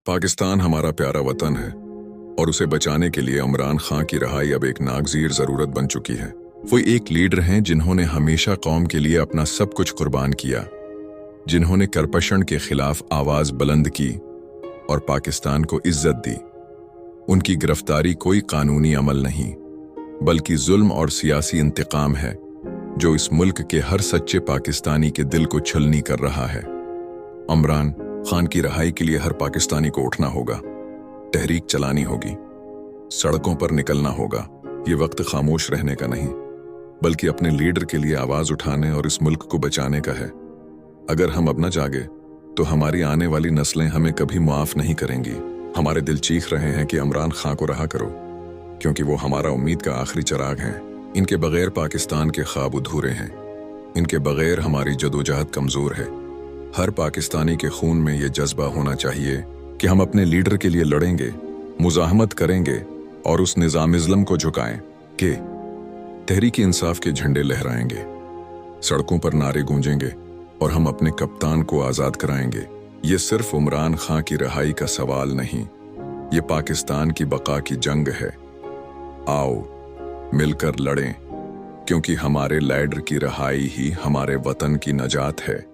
पाकिस्तान हमारा प्यारा वतन है और उसे बचाने के लिए इमरान खान की रहाई अब एक नागज़ीर ज़रूरत बन चुकी है। वो एक लीडर हैं जिन्होंने हमेशा कौम के लिए अपना सब कुछ कुर्बान किया, जिन्होंने करपशन के खिलाफ आवाज़ बुलंद की और पाकिस्तान को इज्जत दी। उनकी गिरफ्तारी कोई कानूनी अमल नहीं, बल्कि जुल्म और सियासी इंतकाम है जो इस मुल्क के हर सच्चे पाकिस्तानी के दिल को छलनी कर रहा है। इमरान खान की रहाई के लिए हर पाकिस्तानी को उठना होगा, तहरीक चलानी होगी, सड़कों पर निकलना होगा। ये वक्त खामोश रहने का नहीं, बल्कि अपने लीडर के लिए आवाज उठाने और इस मुल्क को बचाने का है। अगर हम अब न जागे तो हमारी आने वाली नस्लें हमें कभी मुआफ नहीं करेंगी। हमारे दिल चीख रहे हैं कि इमरान खान को रहा करो, क्योंकि वो हमारा उम्मीद का आखिरी चिराग हैं। इनके बगैर पाकिस्तान के ख्वाब अधूरे हैं, इनके बगैर हमारी जदोजहद कमजोर है। हर पाकिस्तानी के खून में ये जज्बा होना चाहिए कि हम अपने लीडर के लिए लड़ेंगे, मुजाहमत करेंगे और उस निज़ाम-ए-इस्लाम को झुकाएं कि तहरीक-ए-इंसाफ के झंडे लहराएंगे, सड़कों पर नारे गूंजेंगे और हम अपने कप्तान को आज़ाद कराएंगे। ये सिर्फ इमरान खान की रहाई का सवाल नहीं, ये पाकिस्तान की बका की जंग है। आओ मिलकर लड़ें, क्योंकि हमारे लीडर की रहाई ही हमारे वतन की नजात है।